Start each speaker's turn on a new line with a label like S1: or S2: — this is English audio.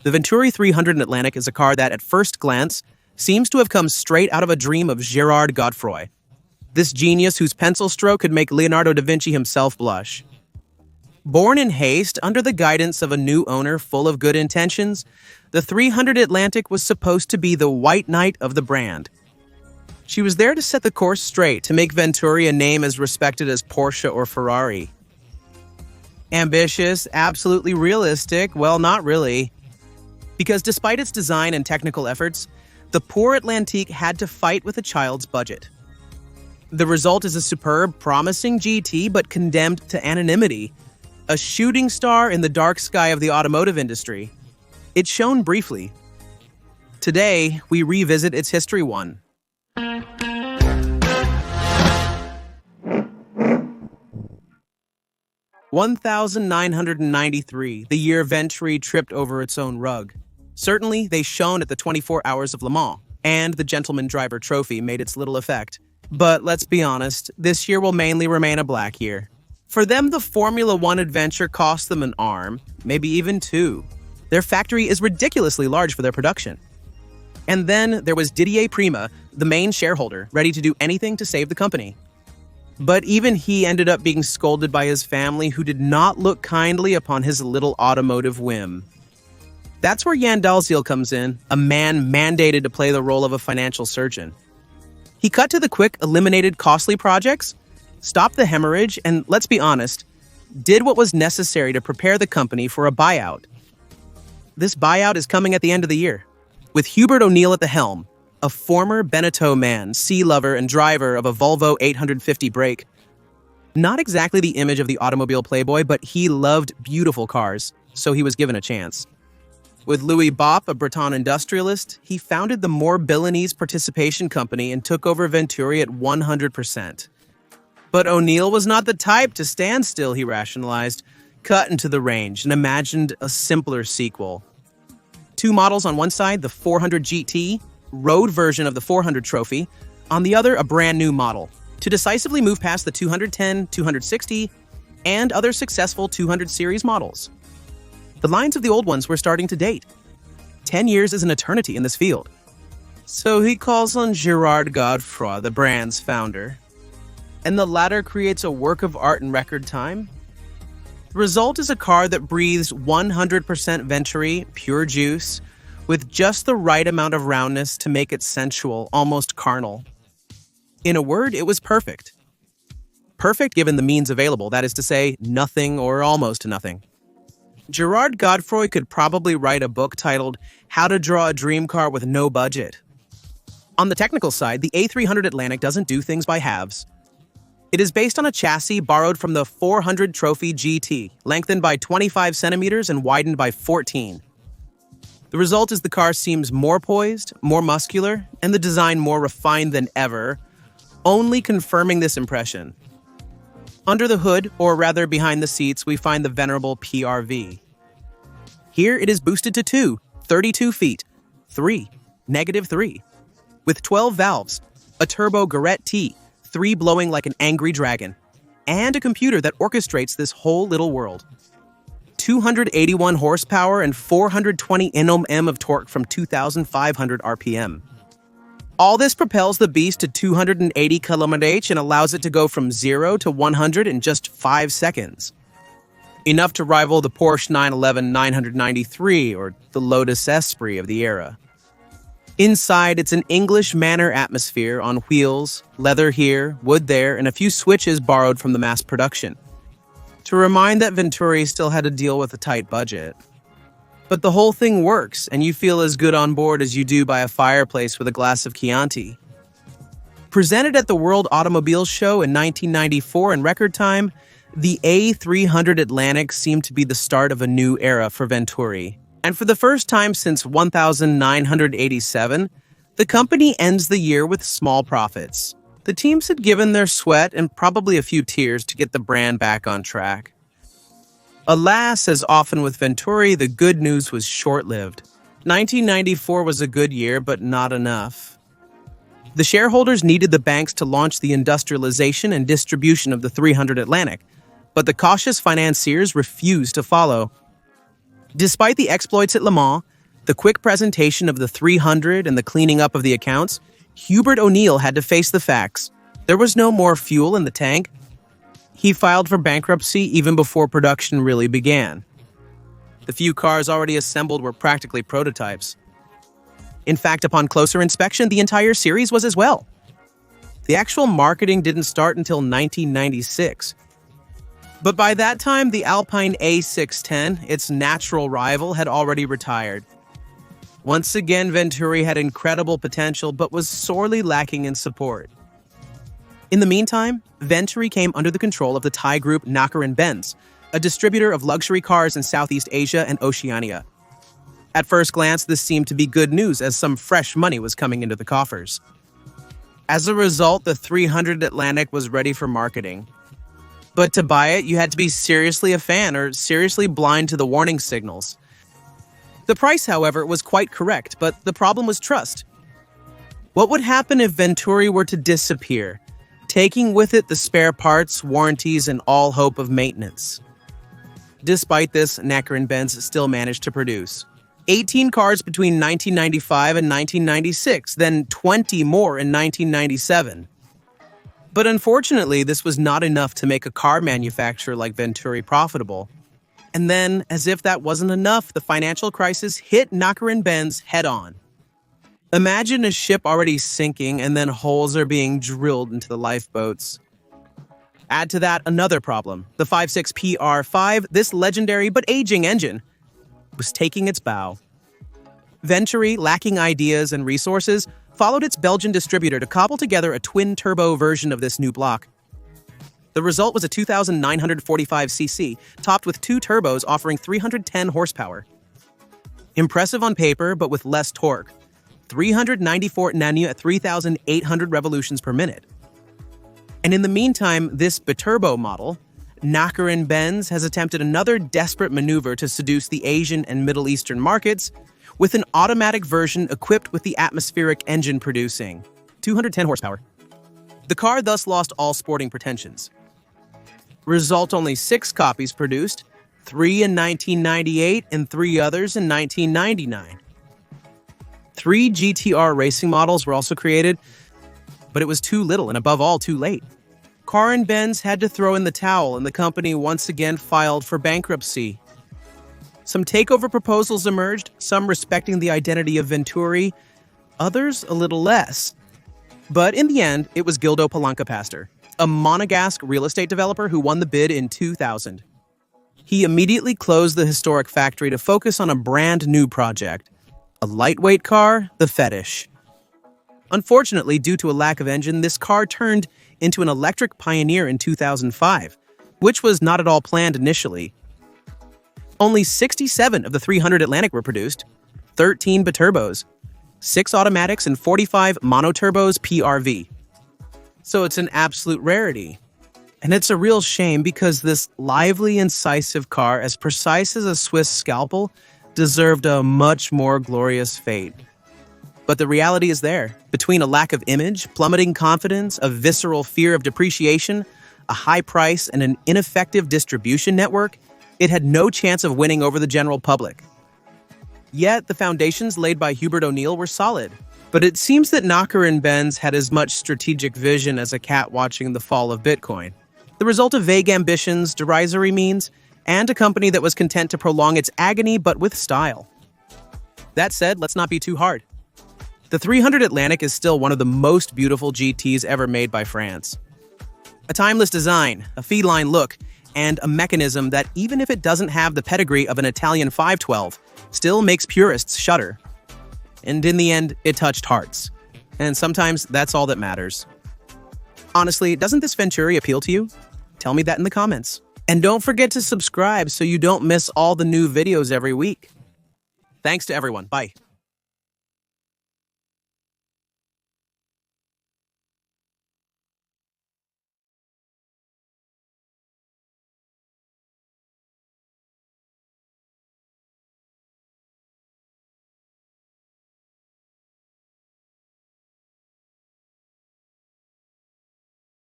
S1: The Venturi 300 Atlantique is a car that, at first glance, seems to have come straight out of a dream of Gerard Godefroy, this genius whose pencil stroke could make Leonardo da Vinci himself blush. Born in haste under the guidance of a new owner full of good intentions, the 300 Atlantique was supposed to be the white knight of the brand. She was there to set the course straight, to make Venturi a name as respected as Porsche or Ferrari. Ambitious, absolutely realistic, well, not really. Because despite its design and technical efforts, the poor Atlantique had to fight with a child's budget. The result is a superb, promising GT, but condemned to anonymity. A shooting star in the dark sky of the automotive industry. It shone briefly. Today, we revisit its history one. (1993), the year Venturi tripped over its own rug. Certainly, they shone at the 24 Hours of Le Mans, and the Gentleman Driver Trophy made its little effect. But let's be honest, this year will mainly remain a black year. For them, the Formula One adventure cost them an arm, maybe even two. Their factory is ridiculously large for their production. And then there was Didier Prima, the main shareholder, ready to do anything to save the company. But even he ended up being scolded by his family, who did not look kindly upon his little automotive whim. That's where Jan Dalziel comes in, a man mandated to play the role of a financial surgeon. He cut to the quick, eliminated costly projects, stopped the hemorrhage, and, let's be honest, did what was necessary to prepare the company for a buyout. This buyout is coming at the end of the year, with Hubert O'Neill at the helm, a former Beneteau man, sea lover, and driver of a Volvo 850 brake. Not exactly the image of the automobile playboy, but he loved beautiful cars, so he was given a chance. With Louis Bopp, a Breton industrialist, he founded the Morbihanese Participation Company and took over Venturi at 100%. But O'Neill was not the type to stand still, he rationalized, cut into the range, and imagined a simpler sequel. Two models on one side, the 400 GT, road version of the 400 trophy, on the other, a brand new model, to decisively move past the 210, 260, and other successful 200 series models. The lines of the old ones were starting to date. 10 years is an eternity in this field. So he calls on Gerard Godefroy, the brand's founder, and the latter creates a work of art in record time. The result is a car that breathes 100% Venturi, pure juice, with just the right amount of roundness to make it sensual, almost carnal. In a word, it was perfect. Perfect given the means available, that is to say, nothing or almost nothing. Gerard Godefroy could probably write a book titled How to Draw a Dream Car with No Budget. On the technical side, the A300 Atlantique doesn't do things by halves. It is based on a chassis borrowed from the 400 Trophy GT, lengthened by 25 centimeters and widened by 14. The result is the car seems more poised, more muscular, and the design more refined than ever, only confirming this impression. Under the hood, or rather behind the seats, we find the venerable PRV. Here it is boosted to 32 feet, 3, -3, with 12 valves, a turbo Garrett T, 3 blowing like an angry dragon, and a computer that orchestrates this whole little world. 281 horsepower and 420 Nm of torque from 2,500 RPM. All this propels the beast to 280 km/h and allows it to go from 0 to 100 in just 5 seconds. Enough to rival the Porsche 911 993 or the Lotus Esprit of the era. Inside, it's an English manor atmosphere on wheels, leather here, wood there, and a few switches borrowed from the mass production, to remind that Venturi still had to deal with a tight budget. But the whole thing works, and you feel as good on board as you do by a fireplace with a glass of Chianti. Presented at the World Automobile Show in 1994 in record time, the A300 Atlantique seemed to be the start of a new era for Venturi. And for the first time since 1987, the company ends the year with small profits. The teams had given their sweat and probably a few tears to get the brand back on track. Alas, as often with Venturi, the good news was short-lived. 1994 was a good year, but not enough. The shareholders needed the banks to launch the industrialization and distribution of the 300 Atlantique, but the cautious financiers refused to follow. Despite the exploits at Le Mans, The quick presentation of the 300 and the cleaning up of the accounts, Hubert O'Neill had to face the facts. There was no more fuel in the tank. He filed for bankruptcy even before production really began. The few cars already assembled were practically prototypes. In fact, upon closer inspection, the entire series was as well. The actual marketing didn't start until 1996. But by that time, the Alpine A610, its natural rival, had already retired. Once again, Venturi had incredible potential but was sorely lacking in support. In the meantime, Venturi came under the control of the Thai group Nacher & Benz, a distributor of luxury cars in Southeast Asia and Oceania. At first glance, this seemed to be good news as some fresh money was coming into the coffers. As a result, the 300 Atlantique was ready for marketing. But to buy it, you had to be seriously a fan or seriously blind to the warning signals. The price, however, was quite correct, but the problem was trust. What would happen if Venturi were to disappear, taking with it the spare parts, warranties, and all hope of maintenance? Despite this, Nacher & Benz still managed to produce 18 cars between 1995 and 1996, then 20 more in 1997. But unfortunately, this was not enough to make a car manufacturer like Venturi profitable. And then, as if that wasn't enough, the financial crisis hit Nacher & Benz head-on. Imagine a ship already sinking and then holes are being drilled into the lifeboats. Add to that another problem. The 5.6 PR5, this legendary but aging engine, was taking its bow. Venturi, lacking ideas and resources, followed its Belgian distributor to cobble together a twin-turbo version of this new block. The result was a 2,945cc, topped with two turbos offering 310 horsepower. Impressive on paper, but with less torque. 394 Nm at 3,800 revolutions per minute. And in the meantime, this biturbo model, Nacher & Benz has attempted another desperate maneuver to seduce the Asian and Middle Eastern markets with an automatic version equipped with the atmospheric engine producing 210 horsepower. The car thus lost all sporting pretensions. Result: only 6 copies produced, 3 in 1998 and 3 others in 1999. 3 GTR racing models were also created, but it was too little and above all too late. Car & Benz had to throw in the towel and the company once again filed for bankruptcy. Some takeover proposals emerged, some respecting the identity of Venturi, others a little less. But in the end, it was Gildo Palanca-Pastor, a Monegasque real estate developer who won the bid in 2000. He immediately closed the historic factory to focus on a brand new project, a lightweight car, the Fetish. Unfortunately, due to a lack of engine, this car turned into an electric pioneer in 2005, which was not at all planned initially. Only 67 of the 300 Atlantique were produced, 13 biturbos, 6 automatics, and 45 monoturbos PRV. So it's an absolute rarity. And it's a real shame because this lively, incisive car, as precise as a Swiss scalpel, deserved a much more glorious fate. But the reality is there. Between a lack of image, plummeting confidence, a visceral fear of depreciation, a high price, and an ineffective distribution network, it had no chance of winning over the general public. Yet, the foundations laid by Hubert O'Neill were solid. But it seems that Nacher & Benz had as much strategic vision as a cat watching the fall of Bitcoin. The result of vague ambitions, derisory means, and a company that was content to prolong its agony but with style. That said, let's not be too hard. The 300 Atlantique is still one of the most beautiful GTs ever made by France. A timeless design, a feline look, and a mechanism that, even if it doesn't have the pedigree of an Italian 512, still makes purists shudder. And in the end, it touched hearts. And sometimes that's all that matters. Honestly, doesn't this Venturi appeal to you? Tell me that in the comments. And don't forget to subscribe so you don't miss all the new videos every week. Thanks to everyone. Bye.